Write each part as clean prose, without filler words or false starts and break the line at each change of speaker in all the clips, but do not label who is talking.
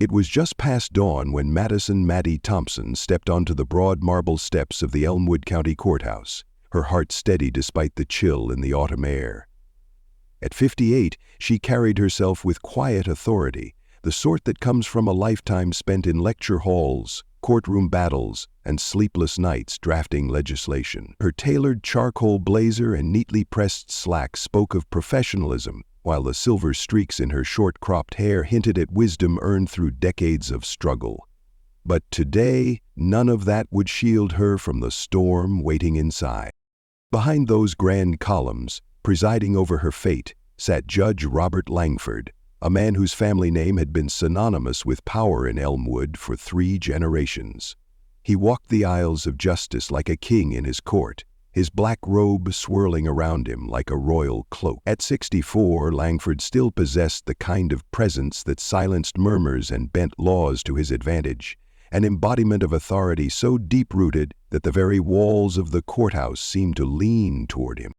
It was just past dawn when Maddie Thompson stepped onto the broad marble steps of the Elmwood County Courthouse, her heart steady despite the chill in the autumn air. At 58, she carried herself with quiet authority, the sort that comes from a lifetime spent in lecture halls, courtroom battles, and sleepless nights drafting legislation. Her tailored charcoal blazer and neatly pressed slacks spoke of professionalism, while the silver streaks in her short-cropped hair hinted at wisdom earned through decades of struggle. But today, none of that would shield her from the storm waiting inside. Behind those grand columns, presiding over her fate, sat Judge Robert Langford, a man whose family name had been synonymous with power in Elmwood for 3 generations. He walked the aisles of justice like a king in his court, his black robe swirling around him like a royal cloak. At 64, Langford still possessed the kind of presence that silenced murmurs and bent laws to his advantage, an embodiment of authority so deep-rooted that the very walls of the courthouse seemed to lean toward him.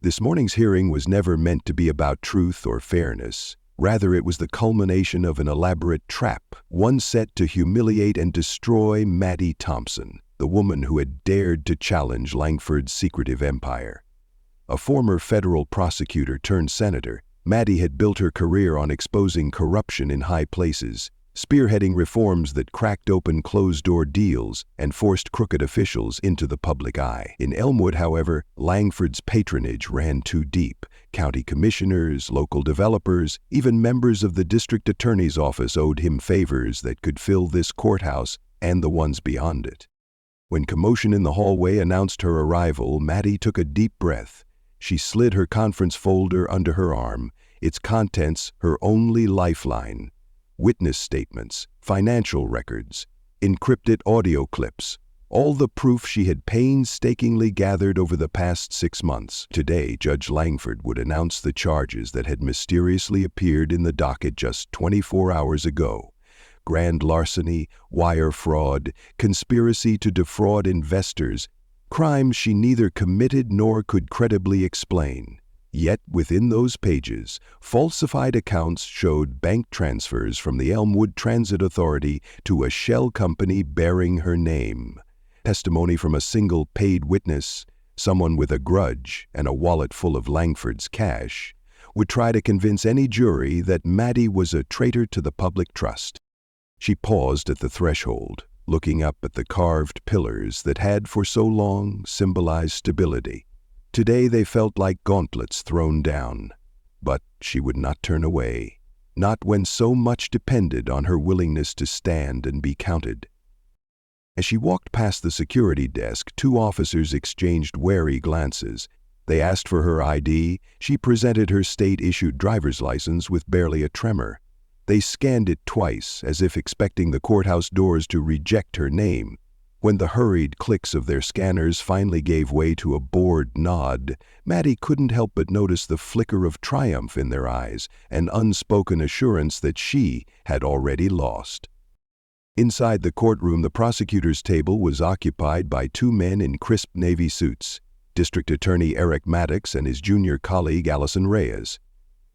This morning's hearing was never meant to be about truth or fairness. Rather, it was the culmination of an elaborate trap, one set to humiliate and destroy Maddie Thompson, the woman who had dared to challenge Langford's secretive empire. A former federal prosecutor turned senator, Maddie had built her career on exposing corruption in high places, spearheading reforms that cracked open closed-door deals and forced crooked officials into the public eye. In Elmwood, however, Langford's patronage ran too deep. County commissioners, local developers, even members of the district attorney's office owed him favors that could fill this courthouse and the ones beyond it. When commotion in the hallway announced her arrival, Maddie took a deep breath. She slid her conference folder under her arm, its contents her only lifeline. Witness statements, financial records, encrypted audio clips, all the proof she had painstakingly gathered over the past 6 months. Today, Judge Langford would announce the charges that had mysteriously appeared in the docket just 24 hours ago. Grand larceny, wire fraud, conspiracy to defraud investors, crimes she neither committed nor could credibly explain. Yet within those pages, falsified accounts showed bank transfers from the Elmwood Transit Authority to a shell company bearing her name. Testimony from a single paid witness, someone with a grudge and a wallet full of Langford's cash, would try to convince any jury that Maddie was a traitor to the public trust. She paused at the threshold, looking up at the carved pillars that had for so long symbolized stability. Today they felt like gauntlets thrown down, but she would not turn away, not when so much depended on her willingness to stand and be counted. As she walked past the security desk, 2 officers exchanged wary glances. They asked for her ID. She presented her state-issued driver's license with barely a tremor. They scanned it twice, as if expecting the courthouse doors to reject her name. When the hurried clicks of their scanners finally gave way to a bored nod, Maddie couldn't help but notice the flicker of triumph in their eyes, an unspoken assurance that she had already lost. Inside the courtroom, the prosecutor's table was occupied by 2 men in crisp navy suits, District Attorney Eric Maddox and his junior colleague Allison Reyes.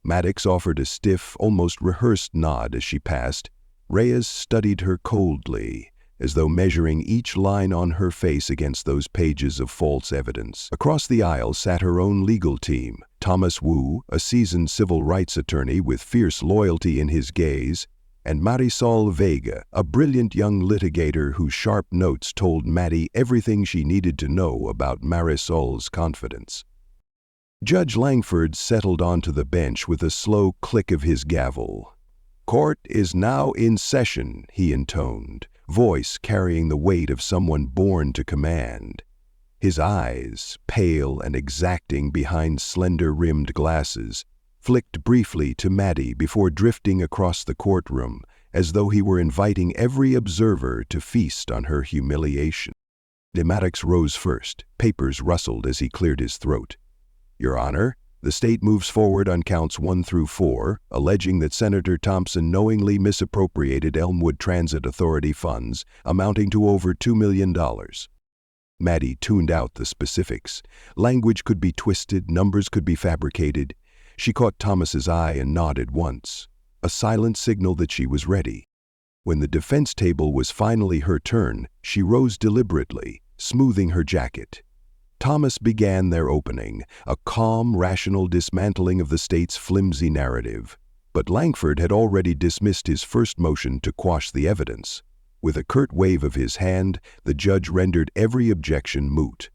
Maddox offered a stiff, almost rehearsed nod as she passed. Reyes studied her coldly, as though measuring each line on her face against those pages of false evidence. Across the aisle sat her own legal team, Thomas Wu, a seasoned civil rights attorney with fierce loyalty in his gaze, and Marisol Vega, a brilliant young litigator whose sharp notes told Maddie everything she needed to know about Marisol's confidence. Judge Langford settled onto the bench with a slow click of his gavel. "Court is now in session," he intoned, voice carrying the weight of someone born to command. His eyes, pale and exacting behind slender-rimmed glasses, flicked briefly to Maddie before drifting across the courtroom, as though he were inviting every observer to feast on her humiliation. Maddox rose first. Papers rustled as he cleared his throat. "Your Honor, the state moves forward on counts 1 through 4, alleging that Senator Thompson knowingly misappropriated Elmwood Transit Authority funds amounting to over $2 million. Maddie tuned out the specifics. Language could be twisted, numbers could be fabricated. She caught Thomas's eye and nodded once, a silent signal that she was ready. When the defense table was finally her turn, she rose deliberately, smoothing her jacket. Thomas began their opening, a calm, rational dismantling of the state's flimsy narrative. But Langford had already dismissed his first motion to quash the evidence. With a curt wave of his hand, the judge rendered every objection moot.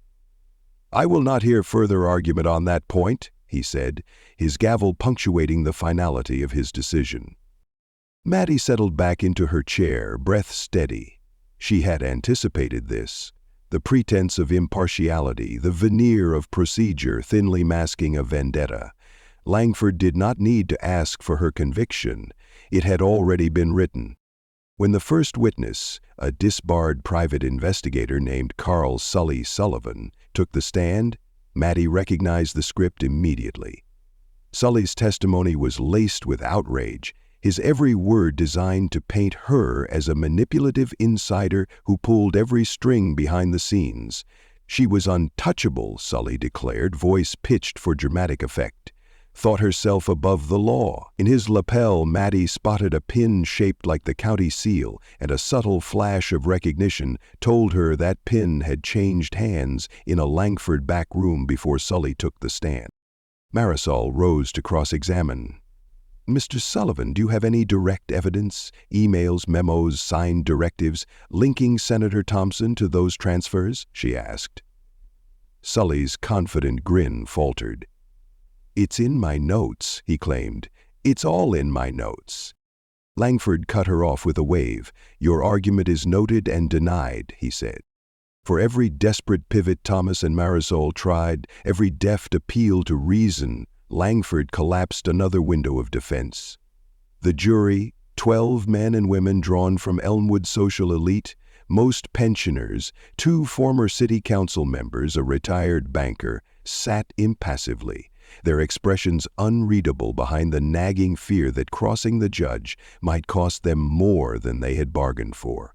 "I will not hear further argument on that point," he said, his gavel punctuating the finality of his decision. Maddie settled back into her chair, breath steady. She had anticipated this. The pretense of impartiality, the veneer of procedure thinly masking a vendetta. Langford did not need to ask for her conviction. It had already been written. When the first witness, a disbarred private investigator named Carl Sully Sullivan, took the stand, Maddie recognized the script immediately. Sully's testimony was laced with outrage, his every word designed to paint her as a manipulative insider who pulled every string behind the scenes. She was untouchable, Sully declared, voice pitched for dramatic effect. Thought herself above the law. In his lapel, Maddie spotted a pin shaped like the county seal, and a subtle flash of recognition told her that pin had changed hands in a Langford back room before Sully took the stand. Marisol rose to cross-examine. "Mr. Sullivan, do you have any direct evidence, emails, memos, signed directives, linking Senator Thompson to those transfers?" she asked. Sully's confident grin faltered. "It's in my notes," he claimed. "It's all in my notes." Langford cut her off with a wave. "Your argument is noted and denied," he said. For every desperate pivot Thomas and Marisol tried, every deft appeal to reason, Langford collapsed another window of defense. The jury, 12 men and women drawn from Elmwood social elite, most pensioners, 2 former city council members, a retired banker, sat impassively, their expressions unreadable behind the nagging fear that crossing the judge might cost them more than they had bargained for.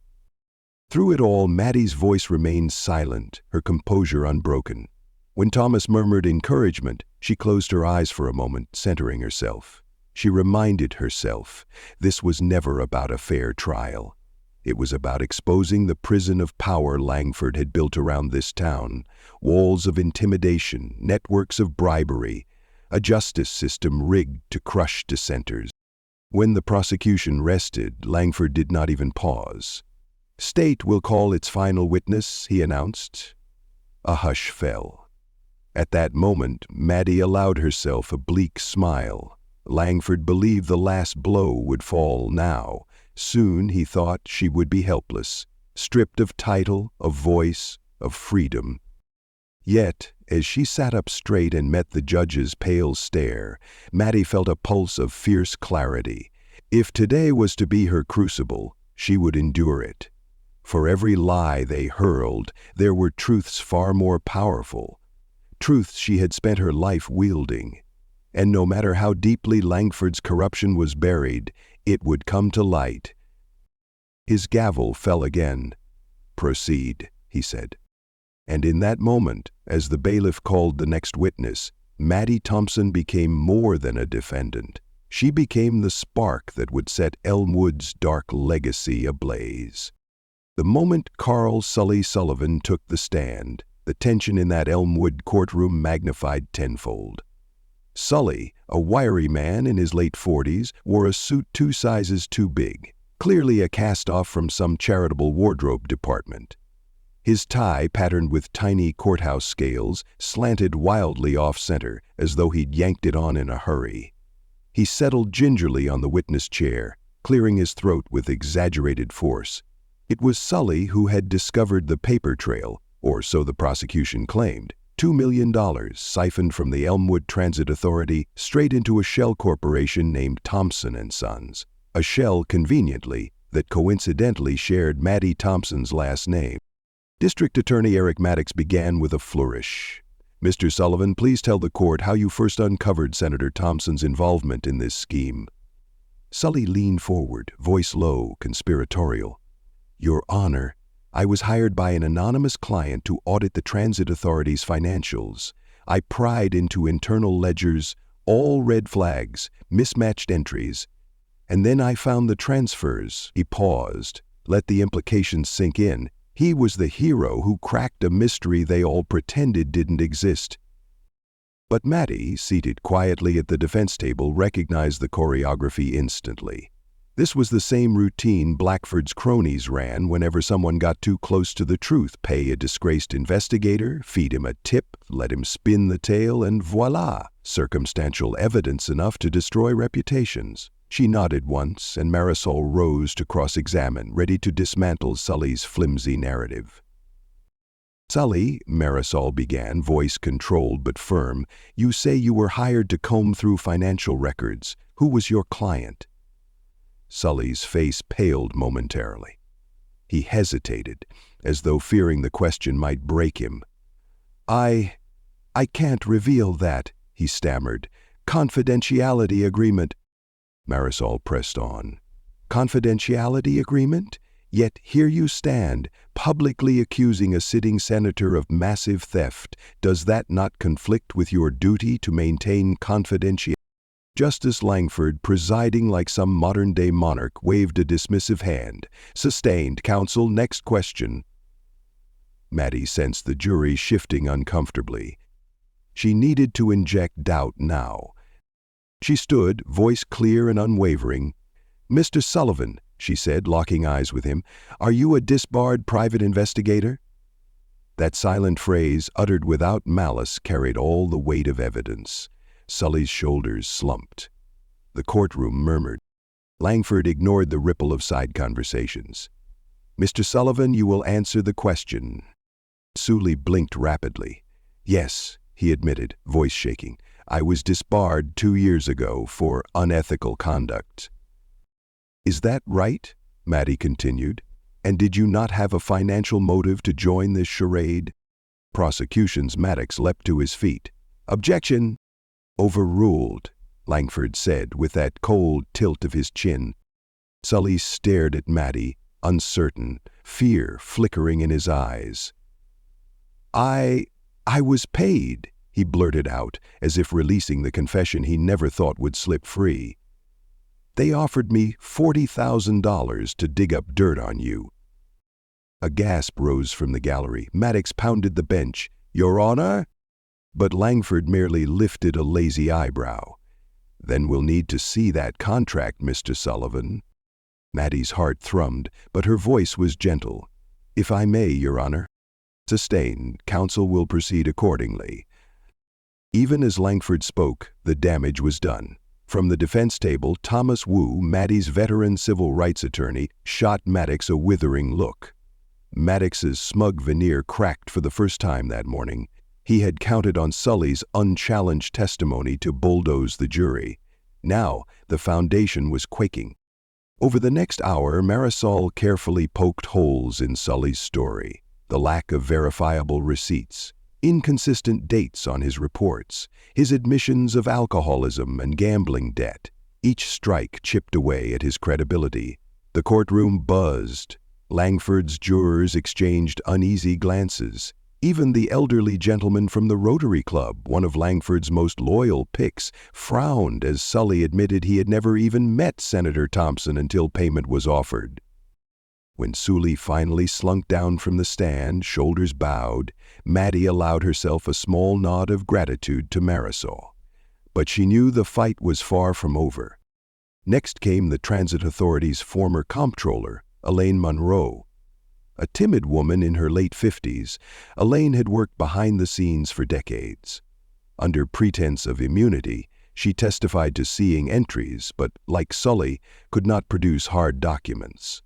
Through it all, Maddie's voice remained silent, her composure unbroken. When Thomas murmured encouragement, she closed her eyes for a moment, centering herself. She reminded herself, this was never about a fair trial. It was about exposing the prison of power Langford had built around this town, walls of intimidation, networks of bribery, a justice system rigged to crush dissenters. When the prosecution rested, Langford did not even pause. "State will call its final witness," he announced. A hush fell. At that moment, Maddie allowed herself a bleak smile. Langford believed the last blow would fall now. Soon, he thought, she would be helpless, stripped of title, of voice, of freedom. Yet, as she sat up straight and met the judge's pale stare, Maddie felt a pulse of fierce clarity. If today was to be her crucible, she would endure it. For every lie they hurled, there were truths far more powerful, truths she had spent her life wielding. And no matter how deeply Langford's corruption was buried, it would come to light. His gavel fell again. "Proceed," he said. And in that moment, as the bailiff called the next witness, Maddie Thompson became more than a defendant. She became the spark that would set Elmwood's dark legacy ablaze. The moment Carl Sully Sullivan took the stand, the tension in that Elmwood courtroom magnified tenfold. Sully, a wiry man in his late 40s, wore a suit 2 sizes too big, clearly a cast-off from some charitable wardrobe department. His tie, patterned with tiny courthouse scales, slanted wildly off-center, as though he'd yanked it on in a hurry. He settled gingerly on the witness chair, clearing his throat with exaggerated force. It was Sully who had discovered the paper trail, or so the prosecution claimed. $2 million siphoned from the Elmwood Transit Authority straight into a shell corporation named Thompson & Sons, a shell, conveniently, that coincidentally shared Maddie Thompson's last name. District Attorney Eric Maddox began with a flourish. "Mr. Sullivan, please tell the court how you first uncovered Senator Thompson's involvement in this scheme." Sully leaned forward, voice low, conspiratorial. "Your Honor, I was hired by an anonymous client to audit the Transit Authority's financials. I pried into internal ledgers, all red flags, mismatched entries, And then I found the transfers." He paused, let the implications sink in. He was the hero who cracked a mystery they all pretended didn't exist. But Maddie, seated quietly at the defense table, recognized the choreography instantly. This was the same routine Blackford's cronies ran whenever someone got too close to the truth. Pay a disgraced investigator, feed him a tip, let him spin the tale, and voila, circumstantial evidence enough to destroy reputations. She nodded once, and Marisol rose to cross-examine, ready to dismantle Sully's flimsy narrative. "Sully," Marisol began, voice controlled but firm, "you say you were hired to comb through financial records. Who was your client?" Sully's face paled momentarily. He hesitated, as though fearing the question might break him. I can't reveal that," he stammered. "Confidentiality agreement." Marisol pressed on. "Confidentiality agreement? Yet here you stand, publicly accusing a sitting senator of massive theft. Does that not conflict with your duty to maintain confidentiality?" Justice Langford, presiding like some modern-day monarch, waved a dismissive hand. "Sustained, counsel. Next question." Maddie sensed the jury shifting uncomfortably. She needed to inject doubt now. She stood, voice clear and unwavering. "Mr. Sullivan," she said, locking eyes with him, "are you a disbarred private investigator?" That silent phrase, uttered without malice, carried all the weight of evidence. Sully's shoulders slumped. The courtroom murmured. Langford ignored the ripple of side conversations. "Mr. Sullivan, you will answer the question." Sully blinked rapidly. "Yes," he admitted, voice shaking. "I was disbarred 2 years ago for unethical conduct." "Is that right?" Maddie continued. "And did you not have a financial motive to join this charade?" Prosecution's Maddox leapt to his feet. "Objection!" "Overruled," Langford said with that cold tilt of his chin. Sully stared at Maddie, uncertain, fear flickering in his eyes. I was paid," he blurted out, as if releasing the confession he never thought would slip free. "They offered me $40,000 to dig up dirt on you." A gasp rose from the gallery. Maddox pounded the bench. "Your Honor?" But Langford merely lifted a lazy eyebrow. "Then we'll need to see that contract, Mr. Sullivan." Maddie's heart thrummed, but her voice was gentle. "If I may, Your Honor." "Sustained. Counsel will proceed accordingly." Even as Langford spoke, the damage was done. From the defense table, Thomas Wu, Maddie's veteran civil rights attorney, shot Maddox a withering look. Maddox's smug veneer cracked for the first time that morning. He had counted on Sully's unchallenged testimony to bulldoze the jury. Now, the foundation was quaking. Over the next hour, Marisol carefully poked holes in Sully's story. The lack of verifiable receipts, inconsistent dates on his reports, his admissions of alcoholism and gambling debt. Each strike chipped away at his credibility. The courtroom buzzed. Langford's jurors exchanged uneasy glances. Even the elderly gentleman from the Rotary Club, one of Langford's most loyal picks, frowned as Sully admitted he had never even met Senator Thompson until payment was offered. When Sully finally slunk down from the stand, shoulders bowed, Maddie allowed herself a small nod of gratitude to Marisol. But she knew the fight was far from over. Next came the Transit Authority's former comptroller, Elaine Monroe. A timid woman in her late 50s, Elaine had worked behind the scenes for decades. Under pretense of immunity, she testified to seeing entries, but, like Sully, could not produce hard documents.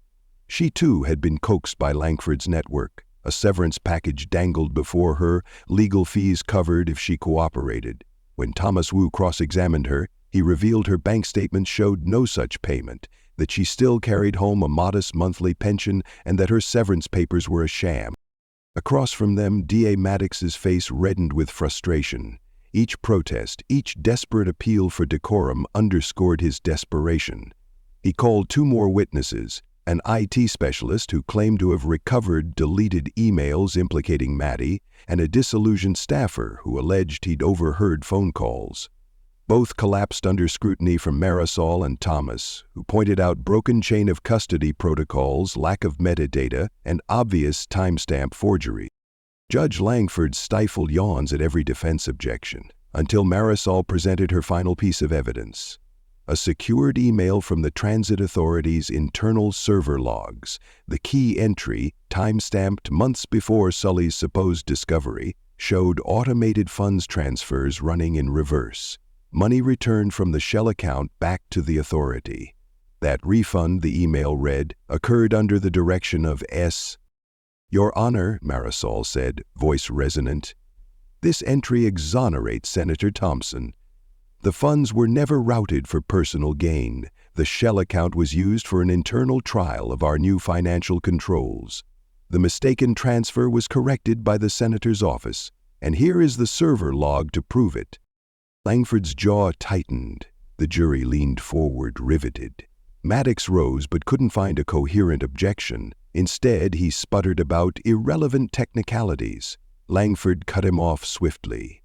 She too had been coaxed by Langford's network. A severance package dangled before her, legal fees covered if she cooperated. When Thomas Wu cross-examined her, he revealed her bank statements showed no such payment, that she still carried home a modest monthly pension, and that her severance papers were a sham. Across from them, D.A. Maddox's face reddened with frustration. Each protest, each desperate appeal for decorum underscored his desperation. He called 2 more witnesses, an IT specialist who claimed to have recovered deleted emails implicating Maddie, and a disillusioned staffer who alleged he'd overheard phone calls. Both collapsed under scrutiny from Marisol and Thomas, who pointed out broken chain of custody protocols, lack of metadata, and obvious timestamp forgery. Judge Langford stifled yawns at every defense objection, until Marisol presented her final piece of evidence. A secured email from the Transit Authority's internal server logs. The key entry, time-stamped months before Sully's supposed discovery, showed automated funds transfers running in reverse. Money returned from the shell account back to the authority. That refund, the email read, occurred under the direction of S. Your Honor, Marisol said, voice resonant, this entry exonerates Senator Thompson. The funds were never routed for personal gain. The shell account was used for an internal trial of our new financial controls. The mistaken transfer was corrected by the Senator's office, and here is the server log to prove it. Langford's jaw tightened. The jury leaned forward, riveted. Maddox rose but couldn't find a coherent objection. Instead, he sputtered about irrelevant technicalities. Langford cut him off swiftly.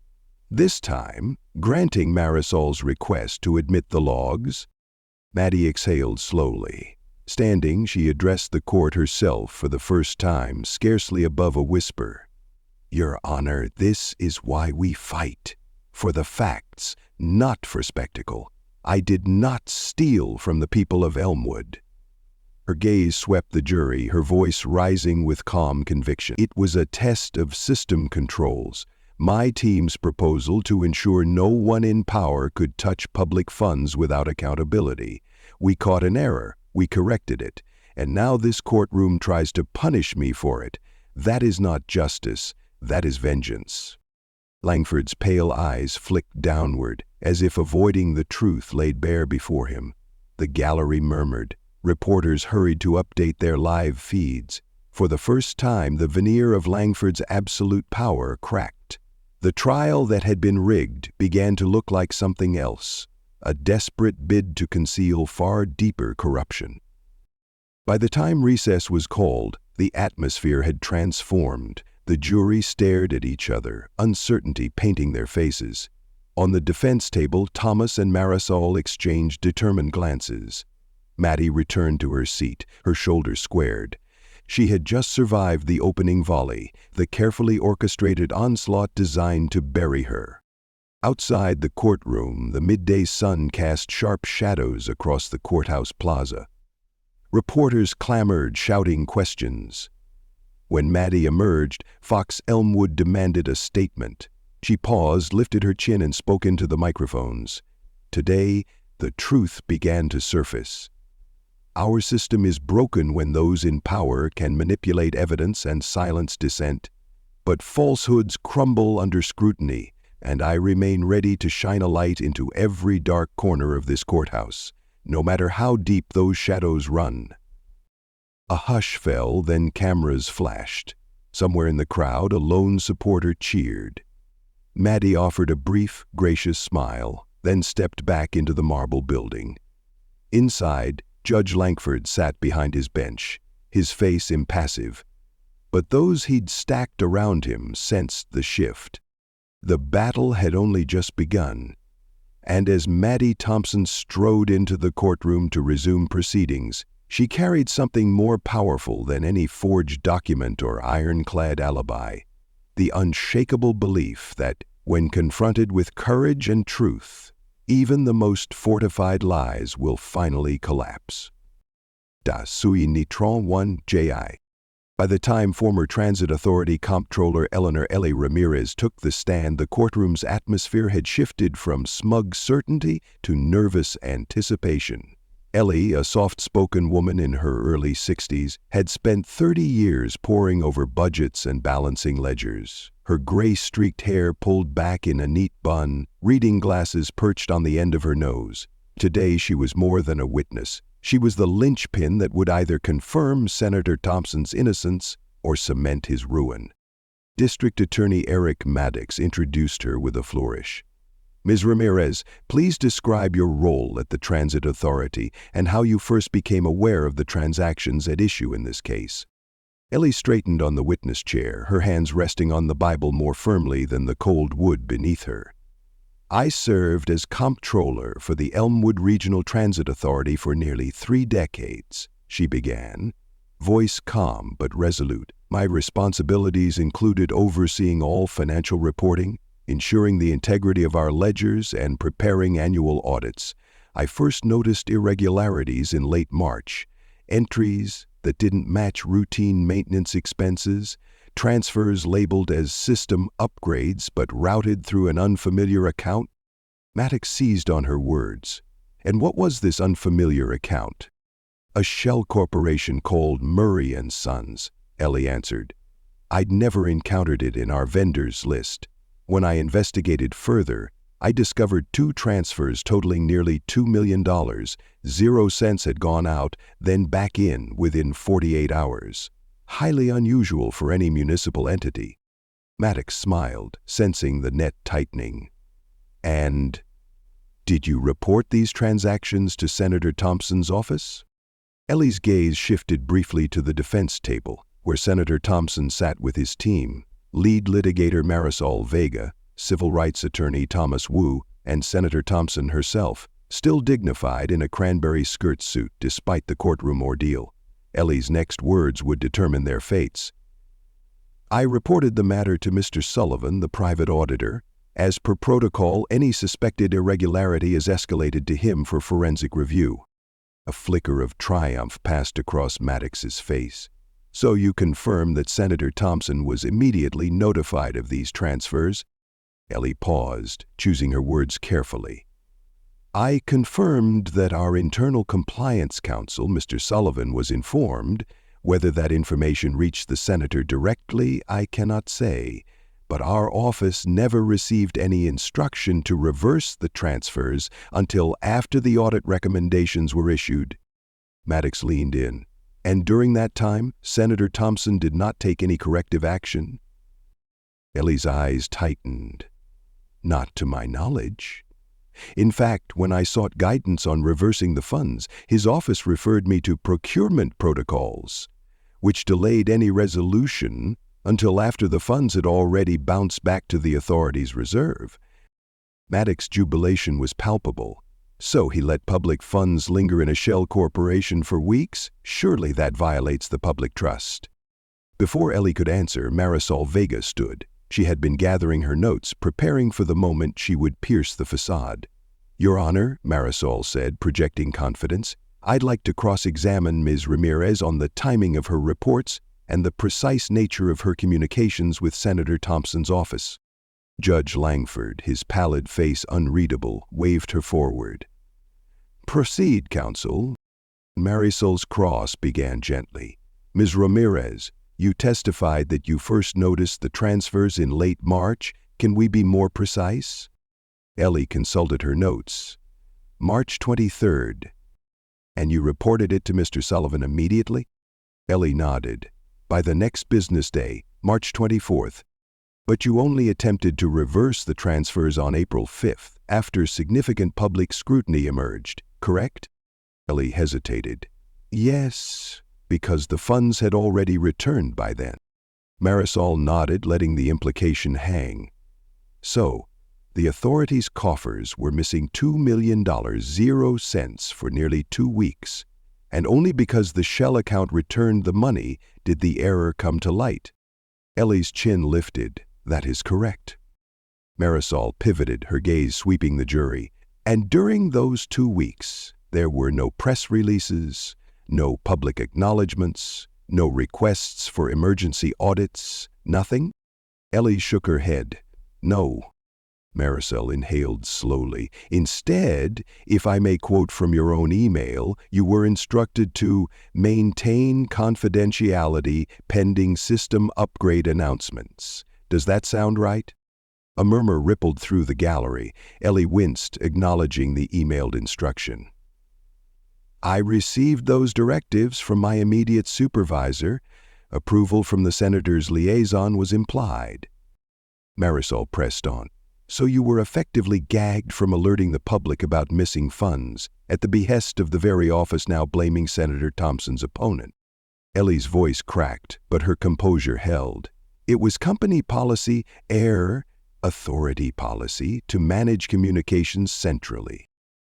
This time, granting Marisol's request to admit the logs. Maddie exhaled slowly. Standing, she addressed the court herself for the first time, scarcely above a whisper. Your Honor, this is why we fight. For the facts, not for spectacle. I did not steal from the people of Elmwood. Her gaze swept the jury, her voice rising with calm conviction. It was a test of system controls. My team's proposal to ensure no one in power could touch public funds without accountability. We caught an error, we corrected it, and now this courtroom tries to punish me for it. That is not justice, that is vengeance. Langford's pale eyes flicked downward, as if avoiding the truth laid bare before him. The gallery murmured. Reporters hurried to update their live feeds. For the first time, the veneer of Langford's absolute power cracked. The trial that had been rigged began to look like something else, a desperate bid to conceal far deeper corruption. By the time recess was called, the atmosphere had transformed. The jury stared at each other, uncertainty painting their faces. On the defense table, Thomas and Marisol exchanged determined glances. Maddie returned to her seat, her shoulders squared. She had just survived the opening volley, the carefully orchestrated onslaught designed to bury her. Outside the courtroom, the midday sun cast sharp shadows across the courthouse plaza. Reporters clamored, shouting questions. When Maddie emerged, Fox Elmwood demanded a statement. She paused, lifted her chin, and spoke into the microphones. Today, the truth began to surface. Our system is broken when those in power can manipulate evidence and silence dissent. But falsehoods crumble under scrutiny, and I remain ready to shine a light into every dark corner of this courthouse, no matter how deep those shadows run. A hush fell, then cameras flashed. Somewhere in the crowd, a lone supporter cheered. Maddie offered a brief, gracious smile, then stepped back into the marble building. Inside, Judge Langford sat behind his bench, his face impassive. But those he'd stacked around him sensed the shift. The battle had only just begun. And as Maddie Thompson strode into the courtroom to resume proceedings, she carried something more powerful than any forged document or ironclad alibi, the unshakable belief that, when confronted with courage and truth, even the most fortified lies will finally collapse. Da sui nitron 1 Ji. By the time former Transit Authority Comptroller Eleanor Ellie Ramirez took the stand, the courtroom's atmosphere had shifted from smug certainty to nervous anticipation. Ellie, a soft-spoken woman in her early 60s, had spent 30 years poring over budgets and balancing ledgers. Her gray-streaked hair pulled back in a neat bun, reading glasses perched on the end of her nose. Today she was more than a witness. She was the linchpin that would either confirm Senator Thompson's innocence or cement his ruin. District Attorney Eric Maddox introduced her with a flourish. Ms. Ramirez, please describe your role at the Transit Authority and how you first became aware of the transactions at issue in this case. Ellie straightened on the witness chair, her hands resting on the Bible more firmly than the cold wood beneath her. I served as comptroller for the Elmwood Regional Transit Authority for nearly 3 decades, she began, voice calm but resolute. My responsibilities included overseeing all financial reporting, ensuring the integrity of our ledgers, and preparing annual audits. I first noticed irregularities in late March, entries that didn't match routine maintenance expenses, transfers labeled as system upgrades but routed through an unfamiliar account. Maddox seized on her words. And what was this unfamiliar account? A shell corporation called Murray & Sons, Ellie answered. I'd never encountered it in our vendors list. When I investigated further, I discovered 2 transfers totaling nearly $2 million. 0 cents had gone out, then back in within 48 hours. Highly unusual for any municipal entity. Maddox smiled, sensing the net tightening. And did you report these transactions to Senator Thompson's office? Ellie's gaze shifted briefly to the defense table, where Senator Thompson sat with his team, lead litigator Marisol Vega, civil rights attorney Thomas Wu, and Senator Thompson herself, still dignified in a cranberry skirt suit despite the courtroom ordeal. Ellie's next words would determine their fates. I reported the matter to Mr. Sullivan, the private auditor. As per protocol, any suspected irregularity is escalated to him for forensic review. A flicker of triumph passed across Maddox's face. So you confirm that Senator Thompson was immediately notified of these transfers? Ellie paused, choosing her words carefully. I confirmed that our internal compliance counsel, Mr. Sullivan, was informed. Whether that information reached the senator directly, I cannot say, but our office never received any instruction to reverse the transfers until after the audit recommendations were issued. Maddox leaned in. And during that time, Senator Thompson did not take any corrective action? Ellie's eyes tightened. Not to my knowledge. In fact, when I sought guidance on reversing the funds, his office referred me to procurement protocols, which delayed any resolution until after the funds had already bounced back to the authority's reserve. Maddox's jubilation was palpable. So he let public funds linger in a shell corporation for weeks? Surely that violates the public trust. Before Ellie could answer, Marisol Vega stood. She had been gathering her notes, preparing for the moment she would pierce the façade. Your Honor, Marisol said, projecting confidence, I'd like to cross-examine Ms. Ramirez on the timing of her reports and the precise nature of her communications with Senator Thompson's office. Judge Langford, his pallid face unreadable, waved her forward. Proceed, counsel. Marisol's cross began gently. Ms. Ramirez, you testified that you first noticed the transfers in late March. Can we be more precise? Ellie consulted her notes. March 23rd. And you reported it to Mr. Sullivan immediately? Ellie nodded. By the next business day, March 24th. But you only attempted to reverse the transfers on April 5th, after significant public scrutiny emerged, correct? Ellie hesitated. Yes, because the funds had already returned by then. Marisol nodded, letting the implication hang. So, the authorities' coffers were missing $2 million, 0 cents for nearly 2 weeks, and only because the shell account returned the money did the error come to light. Ellie's chin lifted. That is correct. Marisol pivoted, her gaze sweeping the jury. And during those 2 weeks, there were no press releases, no public acknowledgments, no requests for emergency audits, nothing? Ellie shook her head. No. Marisol inhaled slowly. Instead, if I may quote from your own email, you were instructed to maintain confidentiality pending system upgrade announcements. Does that sound right? A murmur rippled through the gallery. Ellie winced, acknowledging the emailed instruction. I received those directives from my immediate supervisor. Approval from the senator's liaison was implied. Marisol pressed on. So you were effectively gagged from alerting the public about missing funds, at the behest of the very office now blaming Senator Thompson's opponent. Ellie's voice cracked, but her composure held. It was company policy, err, authority policy to manage communications centrally.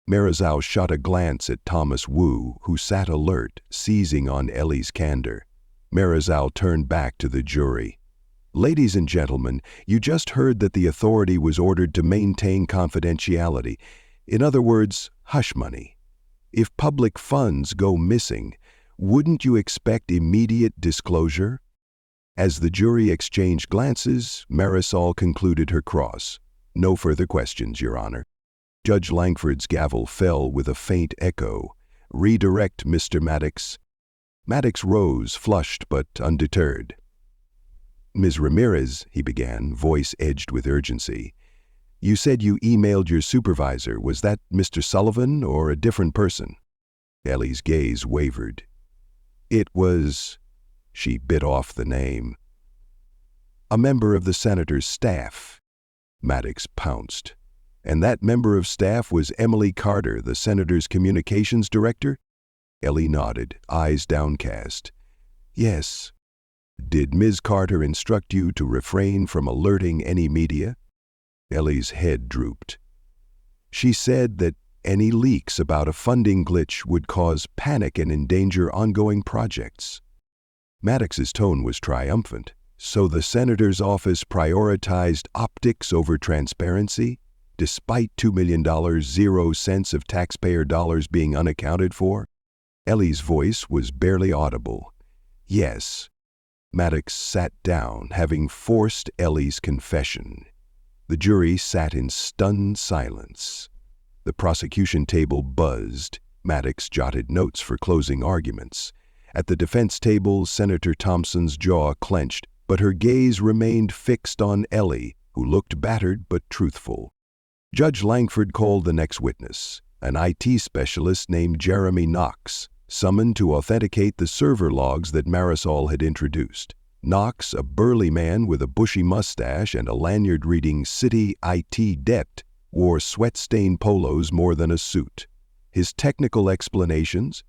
Marizal shot a glance at Thomas Wu, who sat alert, seizing on Ellie's candor. Marizal turned back to the jury. Ladies and gentlemen, you just heard that the authority was ordered to maintain confidentiality. In other words, hush money. If public funds go missing, wouldn't you expect immediate disclosure? As the jury exchanged glances, Marisol concluded her cross. No further questions, Your Honor. Judge Langford's gavel fell with a faint echo. Redirect, Mr. Maddox. Maddox rose, flushed but undeterred. Ms. Ramirez, he began, voice edged with urgency. You said you emailed your supervisor. Was that Mr. Sullivan or a different person? Ellie's gaze wavered. It was... She bit off the name. A member of the senator's staff. Maddox pounced. And that member of staff was Emily Carter, the senator's communications director? Ellie nodded, eyes downcast. Yes. Did Ms. Carter instruct you to refrain from alerting any media? Ellie's head drooped. She said that any leaks about a funding glitch would cause panic and endanger ongoing projects. Maddox's tone was triumphant. So the senator's office prioritized optics over transparency? Despite $2 million, 0 cents of taxpayer dollars being unaccounted for? Ellie's voice was barely audible. Yes. Maddox sat down, having forced Ellie's confession. The jury sat in stunned silence. The prosecution table buzzed. Maddox jotted notes for closing arguments. At the defense table, Senator Thompson's jaw clenched, but her gaze remained fixed on Ellie, who looked battered but truthful. Judge Langford called the next witness, an IT specialist named Jeremy Knox, summoned to authenticate the server logs that Marisol had introduced. Knox, a burly man with a bushy mustache and a lanyard reading City IT Debt, wore sweat-stained polos more than a suit. His technical explanations,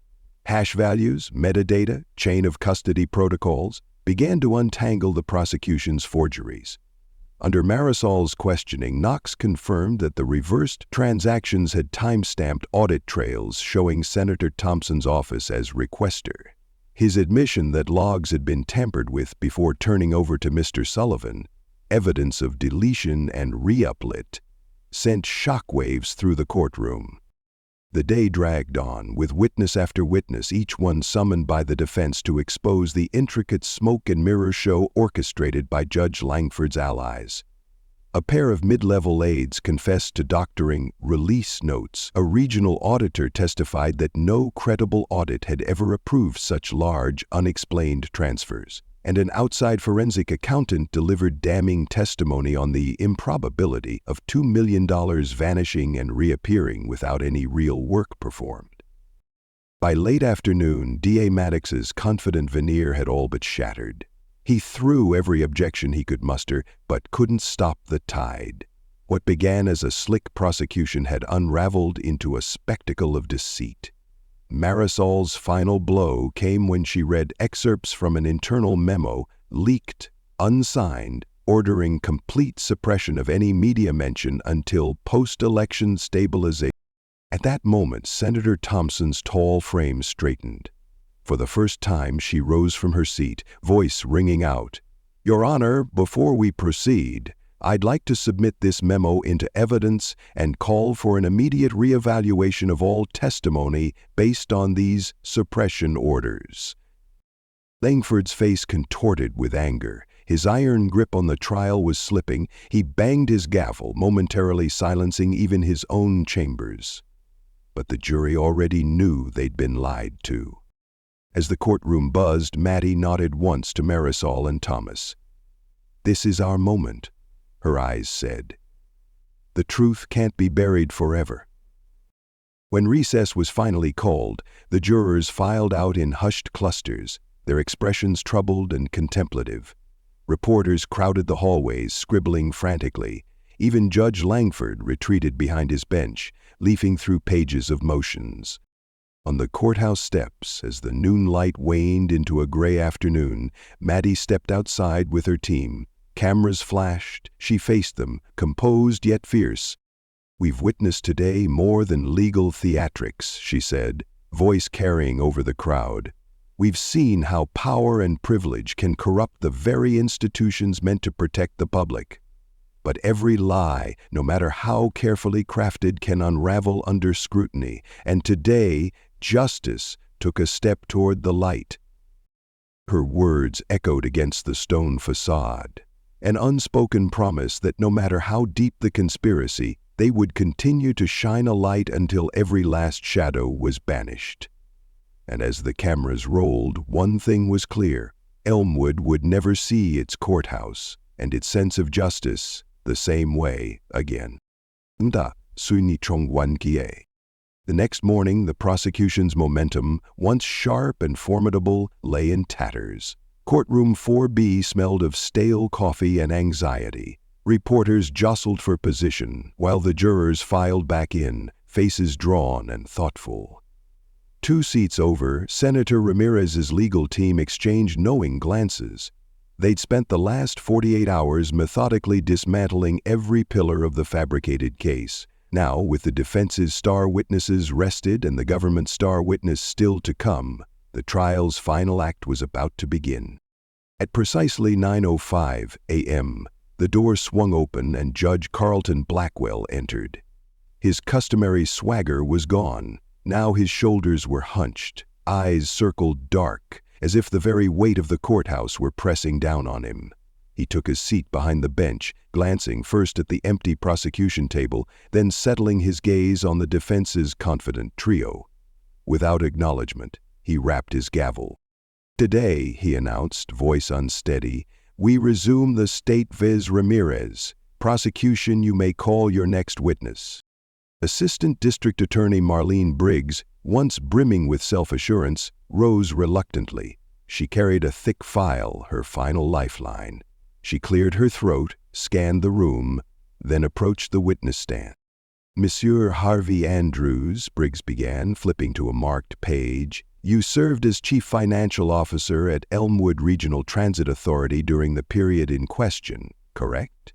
hash values, metadata, chain of custody protocols, began to untangle the prosecution's forgeries. Under Marisol's questioning, Knox confirmed that the reversed transactions had time-stamped audit trails showing Senator Thompson's office as requester. His admission that logs had been tampered with before turning over to Mr. Sullivan, evidence of deletion and re-uplit, sent shockwaves through the courtroom. The day dragged on, with witness after witness, each one summoned by the defense to expose the intricate smoke and mirror show orchestrated by Judge Langford's allies. A pair of mid-level aides confessed to doctoring release notes. A regional auditor testified that no credible audit had ever approved such large, unexplained transfers. And an outside forensic accountant delivered damning testimony on the improbability of $2 million vanishing and reappearing without any real work performed. By late afternoon, D.A. Maddox's confident veneer had all but shattered. He threw every objection he could muster, but couldn't stop the tide. What began as a slick prosecution had unraveled into a spectacle of deceit. Marisol's final blow came when she read excerpts from an internal memo, leaked, unsigned, ordering complete suppression of any media mention until post-election stabilization. At that moment, Senator Thompson's tall frame straightened. For the first time, she rose from her seat, voice ringing out, "Your Honor, before we proceed, I'd like to submit this memo into evidence and call for an immediate reevaluation of all testimony based on these suppression orders." Langford's face contorted with anger. His iron grip on the trial was slipping. He banged his gavel, momentarily silencing even his own chambers. But the jury already knew they'd been lied to. As the courtroom buzzed, Maddie nodded once to Marisol and Thomas. "This is our moment," her eyes said. "The truth can't be buried forever." When recess was finally called, the jurors filed out in hushed clusters, their expressions troubled and contemplative. Reporters crowded the hallways, scribbling frantically. Even Judge Langford retreated behind his bench, leafing through pages of motions. On the courthouse steps, as the noon light waned into a gray afternoon, Maddie stepped outside with her team, Cameras flashed. She faced them, composed yet fierce. "We've witnessed today more than legal theatrics," she said, voice carrying over the crowd. "We've seen how power and privilege can corrupt the very institutions meant to protect the public. But every lie, no matter how carefully crafted, can unravel under scrutiny, and today, justice took a step toward the light." Her words echoed against the stone façade, an unspoken promise that no matter how deep the conspiracy, they would continue to shine a light until every last shadow was banished. And as the cameras rolled, one thing was clear: Elmwood would never see its courthouse and its sense of justice the same way again. The next morning, the prosecution's momentum, once sharp and formidable, lay in tatters. Courtroom 4B smelled of stale coffee and anxiety. Reporters jostled for position, while the jurors filed back in, faces drawn and thoughtful. 2 seats over, Senator Ramirez's legal team exchanged knowing glances. They'd spent the last 48 hours methodically dismantling every pillar of the fabricated case. Now, with the defense's star witnesses rested and the government's star witness still to come, the trial's final act was about to begin. At precisely 9:05 a.m., the door swung open and Judge Carlton Blackwell entered. His customary swagger was gone. Now his shoulders were hunched, eyes circled dark, as if the very weight of the courthouse were pressing down on him. He took his seat behind the bench, glancing first at the empty prosecution table, then settling his gaze on the defense's confident trio. Without acknowledgement, he rapped his gavel. "Today," he announced, voice unsteady, "we resume the state vis Ramirez. Prosecution, you may call your next witness." Assistant District Attorney Marlene Briggs, once brimming with self-assurance, rose reluctantly. She carried a thick file, her final lifeline. She cleared her throat, scanned the room, then approached the witness stand. "Monsieur Harvey Andrews," Briggs began, flipping to a marked page, "you served as Chief Financial Officer at Elmwood Regional Transit Authority during the period in question, correct?"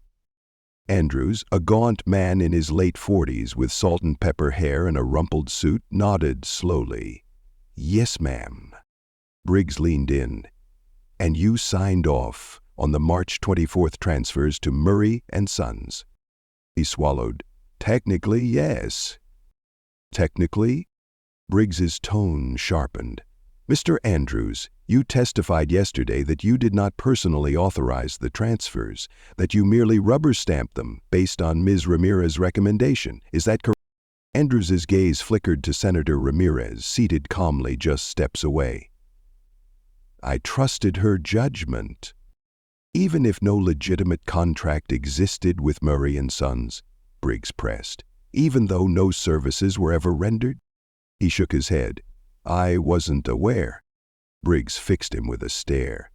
Andrews, a gaunt man in his late 40s with salt and pepper hair and a rumpled suit, nodded slowly. "Yes, ma'am." Briggs leaned in. "And you signed off on the March 24th transfers to Murray and Sons?" He swallowed. "Technically, yes." "Technically?" Briggs's tone sharpened. "Mr. Andrews, you testified yesterday that you did not personally authorize the transfers, that you merely rubber-stamped them based on Ms. Ramirez's recommendation. Is that correct?" Andrews's gaze flickered to Senator Ramirez, seated calmly just steps away. "I trusted her judgment. Even if no legitimate contract existed with Murray and Sons," Briggs pressed, "even though no services were ever rendered?" He shook his head. "I wasn't aware." Briggs fixed him with a stare.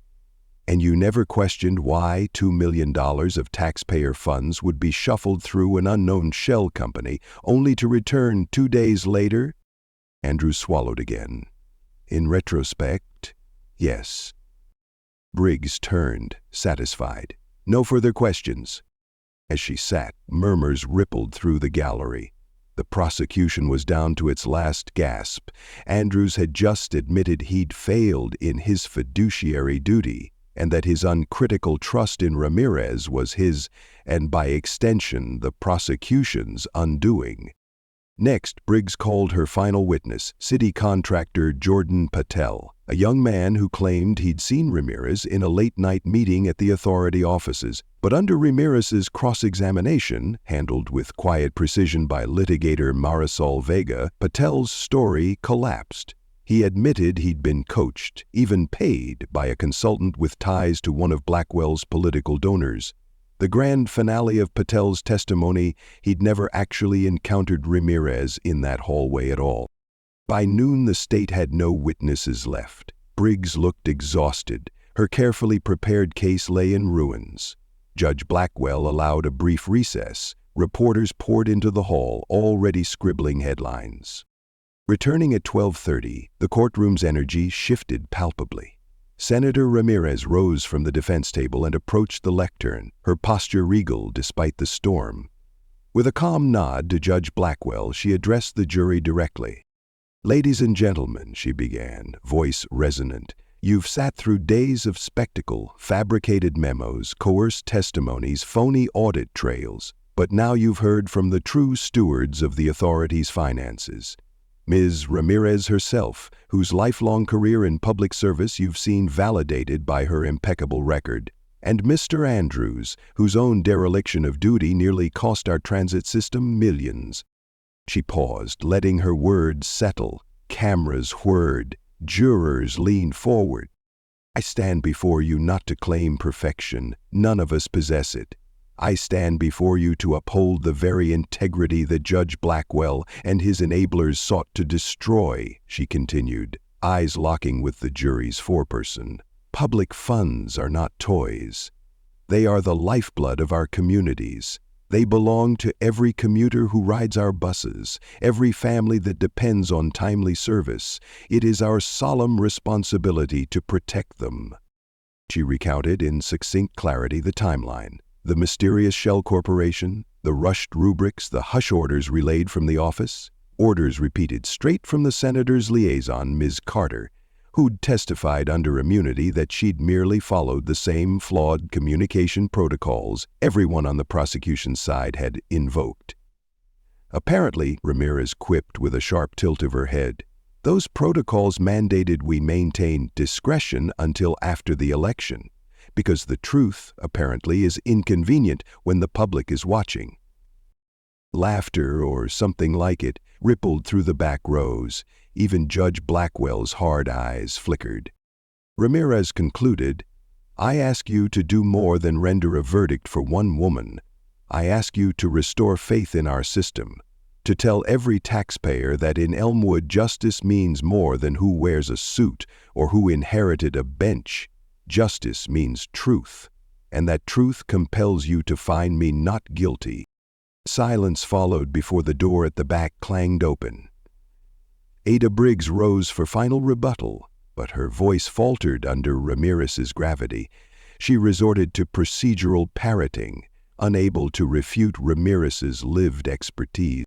"And you never questioned why $2 million of taxpayer funds would be shuffled through an unknown shell company only to return 2 days later?" Andrews swallowed again. "In retrospect, yes." Briggs turned, satisfied. "No further questions." As she sat, murmurs rippled through the gallery. The prosecution was down to its last gasp. Andrews had just admitted he'd failed in his fiduciary duty, and that his uncritical trust in Ramirez was his, and by extension, the prosecution's undoing. Next, Briggs called her final witness, city contractor Jordan Patel, a young man who claimed he'd seen Ramirez in a late-night meeting at the authority offices. But under Ramirez's cross-examination, handled with quiet precision by litigator Marisol Vega, Patel's story collapsed. He admitted he'd been coached, even paid, by a consultant with ties to one of Blackwell's political donors. The grand finale of Patel's testimony, he'd never actually encountered Ramirez in that hallway at all. By noon, the state had no witnesses left. Briggs looked exhausted. Her carefully prepared case lay in ruins. Judge Blackwell allowed a brief recess. Reporters poured into the hall, already scribbling headlines. Returning at 12:30, the courtroom's energy shifted palpably. Senator Ramirez rose from the defense table and approached the lectern, her posture regal despite the storm. With a calm nod to Judge Blackwell, she addressed the jury directly. "Ladies and gentlemen," she began, voice resonant, "you've sat through days of spectacle, fabricated memos, coerced testimonies, phony audit trails, but now you've heard from the true stewards of the authority's finances. Ms. Ramirez herself, whose lifelong career in public service you've seen validated by her impeccable record, and Mr. Andrews, whose own dereliction of duty nearly cost our transit system millions." She paused, letting her words settle. Cameras whirred. Jurors leaned forward. "I stand before you not to claim perfection. None of us possess it. I stand before you to uphold the very integrity that Judge Blackwell and his enablers sought to destroy," she continued, eyes locking with the jury's foreperson. "Public funds are not toys. They are the lifeblood of our communities. They belong to every commuter who rides our buses, every family that depends on timely service. It is our solemn responsibility to protect them." She recounted in succinct clarity the timeline. The mysterious shell corporation, the rushed rubrics, the hush orders relayed from the office, orders repeated straight from the senator's liaison, Ms. Carter, who'd testified under immunity that she'd merely followed the same flawed communication protocols everyone on the prosecution side had invoked. "Apparently," Ramirez quipped with a sharp tilt of her head, "those protocols mandated we maintain discretion until after the election, because the truth, apparently, is inconvenient when the public is watching." Laughter, or something like it, rippled through the back rows. Even Judge Blackwell's hard eyes flickered. Ramirez concluded, "I ask you to do more than render a verdict for one woman. I ask you to restore faith in our system, to tell every taxpayer that in Elmwood justice means more than who wears a suit or who inherited a bench. Justice means truth, and that truth compels you to find me not guilty." Silence followed before the door at the back clanged open. Ada Briggs rose for final rebuttal, but her voice faltered under Ramirez's gravity. She resorted to procedural parroting, unable to refute Ramirez's lived expertise.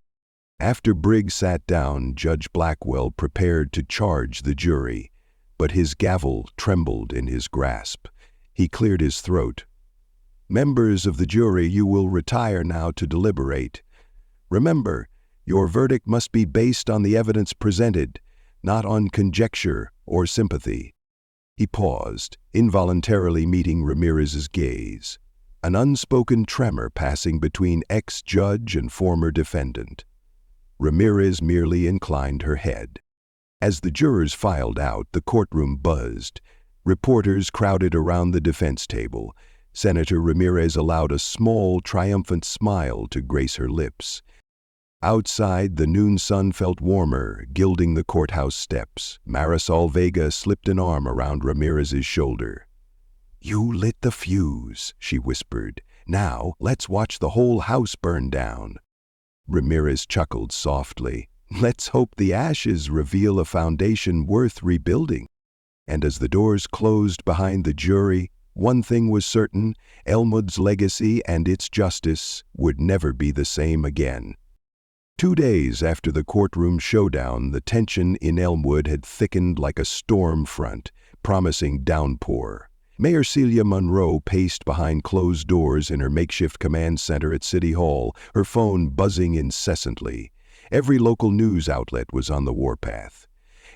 After Briggs sat down, Judge Blackwell prepared to charge the jury, but his gavel trembled in his grasp. He cleared his throat. "Members of the jury, you will retire now to deliberate. Remember, your verdict must be based on the evidence presented, not on conjecture or sympathy." He paused, involuntarily meeting Ramirez's gaze, an unspoken tremor passing between ex-judge and former defendant. Ramirez merely inclined her head. As the jurors filed out, the courtroom buzzed. Reporters crowded around the defense table. Senator Ramirez allowed a small, triumphant smile to grace her lips. Outside, the noon sun felt warmer, gilding the courthouse steps. Marisol Vega slipped an arm around Ramirez's shoulder. "You lit the fuse," she whispered. "Now, let's watch the whole house burn down." Ramirez chuckled softly. "Let's hope the ashes reveal a foundation worth rebuilding." And as the doors closed behind the jury, one thing was certain: Elmwood's legacy and its justice would never be the same again. 2 days after the courtroom showdown, the tension in Elmwood had thickened like a storm front, promising downpour. Mayor Celia Monroe paced behind closed doors in her makeshift command center at City Hall, her phone buzzing incessantly. Every local news outlet was on the warpath.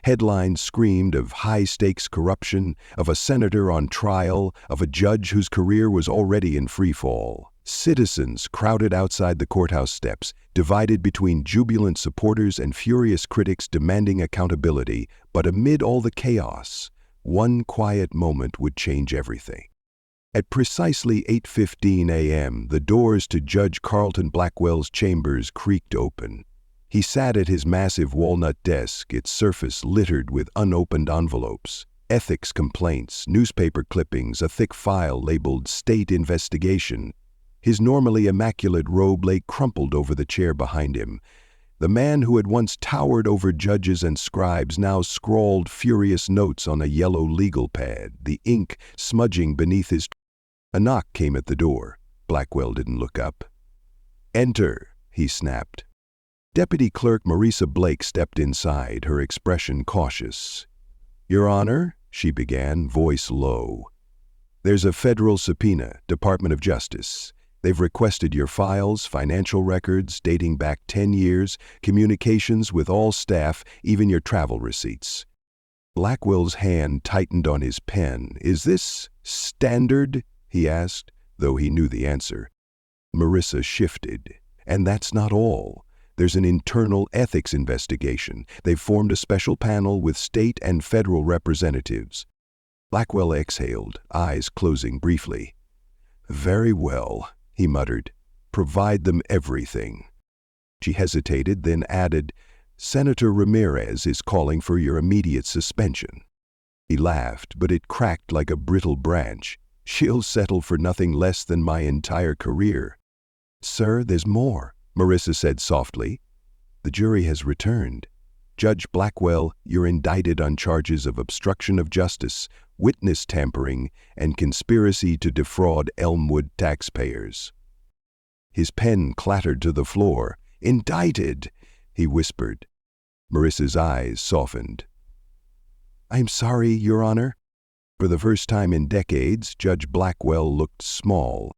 Headlines screamed of high-stakes corruption, of a senator on trial, of a judge whose career was already in freefall. Citizens crowded outside the courthouse steps, divided between jubilant supporters and furious critics demanding accountability. But amid all the chaos, one quiet moment would change everything. At precisely 8:15 a.m., the doors to Judge Carlton Blackwell's chambers creaked open. He sat at his massive walnut desk, its surface littered with unopened envelopes, ethics complaints, newspaper clippings, a thick file labeled State Investigation. His normally immaculate robe lay crumpled over the chair behind him. The man who had once towered over judges and scribes now scrawled furious notes on a yellow legal pad, the ink smudging beneath his... A knock came at the door. Blackwell didn't look up. "Enter," he snapped. Deputy Clerk Marisa Blake stepped inside, her expression cautious. "Your Honor," she began, voice low. "There's a federal subpoena, Department of Justice. They've requested your files, financial records dating back 10 years, communications with all staff, even your travel receipts." Blackwell's hand tightened on his pen. "Is this standard?" he asked, though he knew the answer. Marisa shifted. "And that's not all. There's an internal ethics investigation. They've formed a special panel with state and federal representatives." Blackwell exhaled, eyes closing briefly. "Very well," he muttered. "Provide them everything." She hesitated, then added, "Senator Ramirez is calling for your immediate suspension." He laughed, but it cracked like a brittle branch. "She'll settle for nothing less than my entire career." "Sir, there's more," Marisa said softly. "The jury has returned. Judge Blackwell, you're indicted on charges of obstruction of justice, witness tampering, and conspiracy to defraud Elmwood taxpayers." His pen clattered to the floor. "Indicted," he whispered. Marissa's eyes softened. "I'm sorry, Your Honor." For the first time in decades, Judge Blackwell looked small.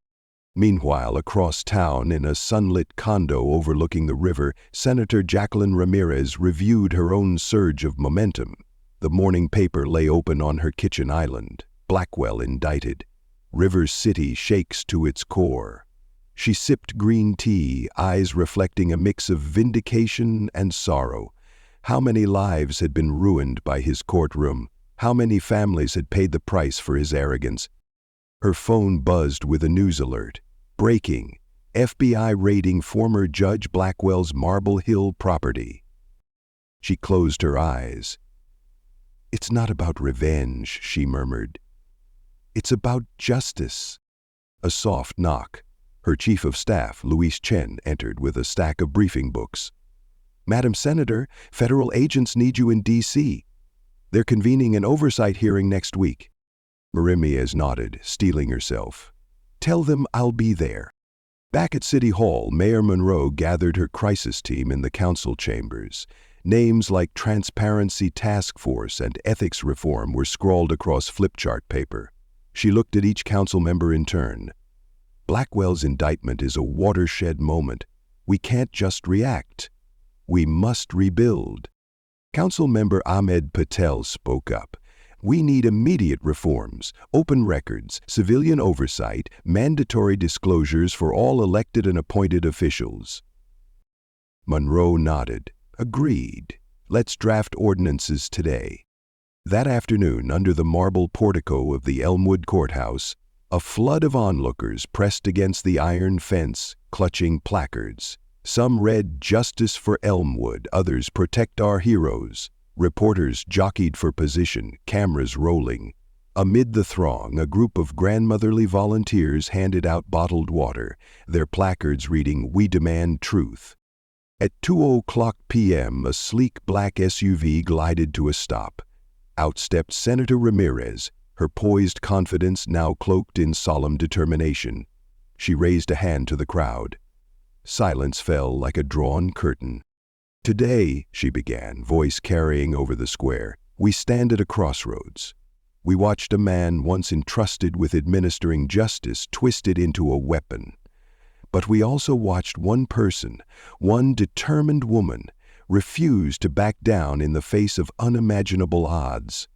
Meanwhile, across town, in a sunlit condo overlooking the river, Senator Jacqueline Ramirez reviewed her own surge of momentum. The morning paper lay open on her kitchen island. Blackwell indicted. River City shakes to its core. She sipped green tea, eyes reflecting a mix of vindication and sorrow. How many lives had been ruined by his courtroom? How many families had paid the price for his arrogance? Her phone buzzed with a news alert. Breaking. FBI raiding former Judge Blackwell's Marble Hill property. She closed her eyes. "It's not about revenge," she murmured. "It's about justice." A soft knock. Her chief of staff, Luis Chen, entered with a stack of briefing books. "Madam Senator, federal agents need you in D.C. They're convening an oversight hearing next week." Ramirez nodded, steeling herself. "Tell them I'll be there." Back at City Hall, Mayor Monroe gathered her crisis team in the council chambers. Names like Transparency Task Force and Ethics Reform were scrawled across flipchart paper. She looked at each council member in turn. "Blackwell's indictment is a watershed moment. We can't just react. We must rebuild." Council member Ahmed Patel spoke up. "We need immediate reforms, open records, civilian oversight, mandatory disclosures for all elected and appointed officials." Monroe nodded. "Agreed. Let's draft ordinances today." That afternoon, under the marble portico of the Elmwood courthouse, a flood of onlookers pressed against the iron fence, clutching placards. Some read "Justice for Elmwood," others "Protect Our Heroes." Reporters jockeyed for position, cameras rolling. Amid the throng, a group of grandmotherly volunteers handed out bottled water, their placards reading, "We demand truth." At 2:00 p.m., a sleek black SUV glided to a stop. Out stepped Senator Ramirez, her poised confidence now cloaked in solemn determination. She raised a hand to the crowd. Silence fell like a drawn curtain. "Today," she began, voice carrying over the square, "we stand at a crossroads. We watched a man once entrusted with administering justice twisted into a weapon. But we also watched one person, one determined woman, refuse to back down in the face of unimaginable odds.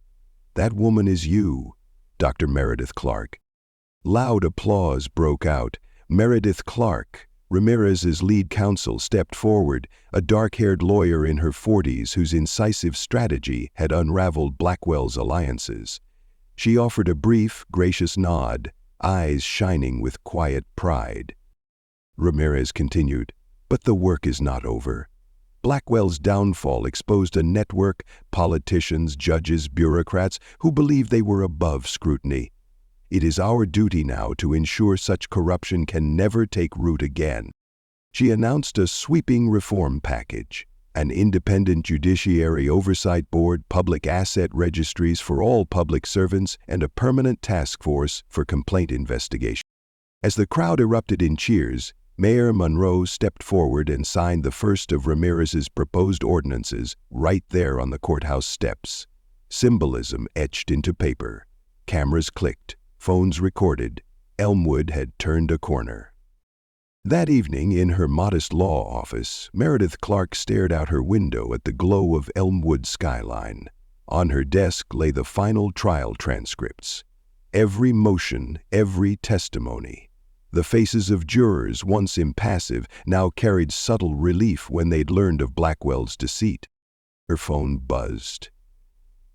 That woman is you, Dr. Meredith Clark." Loud applause broke out. Meredith Clark, Ramirez's lead counsel, stepped forward, a dark-haired lawyer in her 40s whose incisive strategy had unraveled Blackwell's alliances. She offered a brief, gracious nod, eyes shining with quiet pride. Ramirez continued, "But the work is not over. Blackwell's downfall exposed a network, politicians, judges, bureaucrats, who believed they were above scrutiny. It is our duty now to ensure such corruption can never take root again." She announced a sweeping reform package: an independent judiciary oversight board, public asset registries for all public servants, and a permanent task force for complaint investigation. As the crowd erupted in cheers, Mayor Monroe stepped forward and signed the first of Ramirez's proposed ordinances right there on the courthouse steps. Symbolism etched into paper. Cameras clicked, phones recorded. Elmwood had turned a corner. That evening, in her modest law office, Meredith Clark stared out her window at the glow of Elmwood skyline. On her desk lay the final trial transcripts. Every motion, every testimony. The faces of jurors, once impassive, now carried subtle relief when they'd learned of Blackwell's deceit. Her phone buzzed.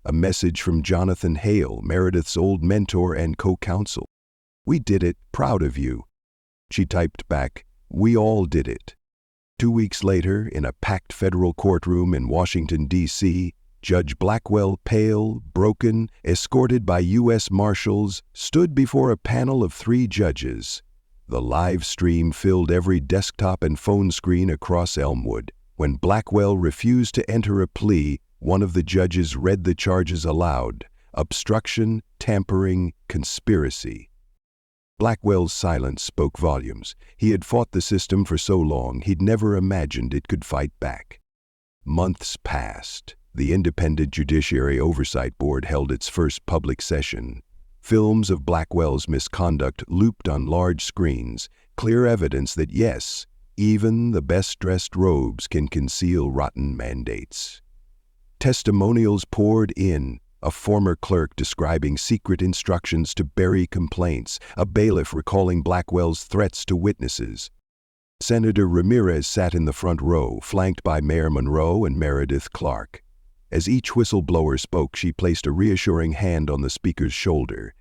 A message from Jonathan Hale, Meredith's old mentor and co-counsel. "We did it, proud of you." She typed back, "We all did it." 2 weeks later, in a packed federal courtroom in Washington, D.C., Judge Blackwell, pale, broken, escorted by U.S. Marshals, stood before a panel of 3 judges. The live stream filled every desktop and phone screen across Elmwood. When Blackwell refused to enter a plea, one of the judges read the charges aloud: obstruction, tampering, conspiracy. Blackwell's silence spoke volumes. He had fought the system for so long, he'd never imagined it could fight back. Months passed. The Independent Judiciary Oversight Board held its first public session. Films of Blackwell's misconduct looped on large screens, clear evidence that yes, even the best-dressed robes can conceal rotten mandates. Testimonials poured in. A former clerk describing secret instructions to bury complaints, a bailiff recalling Blackwell's threats to witnesses. Senator Ramirez sat in the front row, flanked by Mayor Monroe and Meredith Clark. As each whistleblower spoke, she placed a reassuring hand on the speaker's shoulder.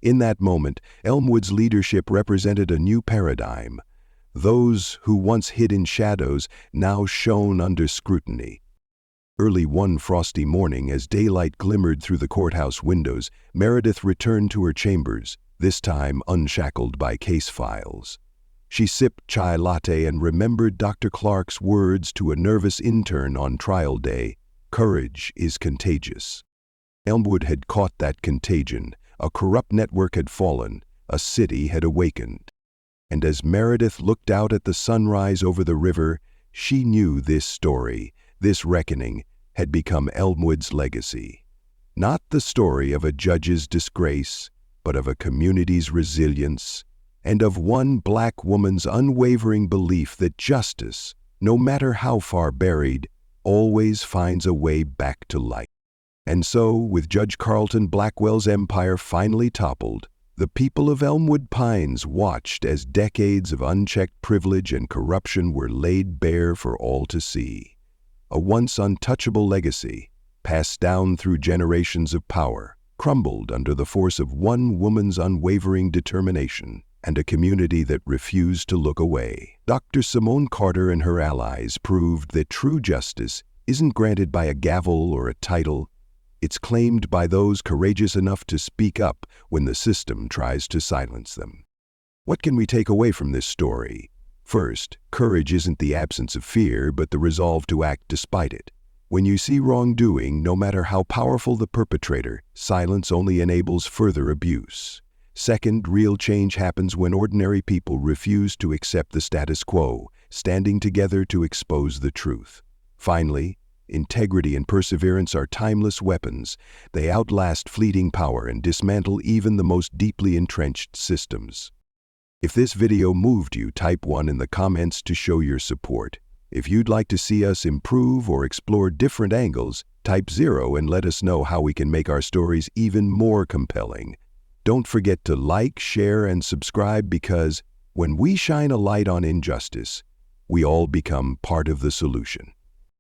In that moment, Elmwood's leadership represented a new paradigm. Those who once hid in shadows now shone under scrutiny. Early one frosty morning, as daylight glimmered through the courthouse windows, Meredith returned to her chambers, this time unshackled by case files. She sipped chai latte and remembered Dr. Clark's words to a nervous intern on trial day: "Courage is contagious." Elmwood had caught that contagion. A corrupt network had fallen. A city had awakened. And as Meredith looked out at the sunrise over the river, she knew this story, this reckoning, had become Elmwood's legacy. Not the story of a judge's disgrace, but of a community's resilience, and of one black woman's unwavering belief that justice, no matter how far buried, always finds a way back to light. And so, with Judge Carlton Blackwell's empire finally toppled, the people of Elmwood Pines watched as decades of unchecked privilege and corruption were laid bare for all to see. A once untouchable legacy, passed down through generations of power, crumbled under the force of one woman's unwavering determination, and a community that refused to look away. Dr. Simone Carter and her allies proved that true justice isn't granted by a gavel or a title. It's claimed by those courageous enough to speak up when the system tries to silence them. What can we take away from this story? First, courage isn't the absence of fear, but the resolve to act despite it. When you see wrongdoing, no matter how powerful the perpetrator, silence only enables further abuse. Second, real change happens when ordinary people refuse to accept the status quo, standing together to expose the truth. Finally, integrity and perseverance are timeless weapons. They outlast fleeting power and dismantle even the most deeply entrenched systems. If this video moved you, type 1 in the comments to show your support. If you'd like to see us improve or explore different angles, type 0 and let us know how we can make our stories even more compelling. Don't forget to like, share, and subscribe, because when we shine a light on injustice, we all become part of the solution.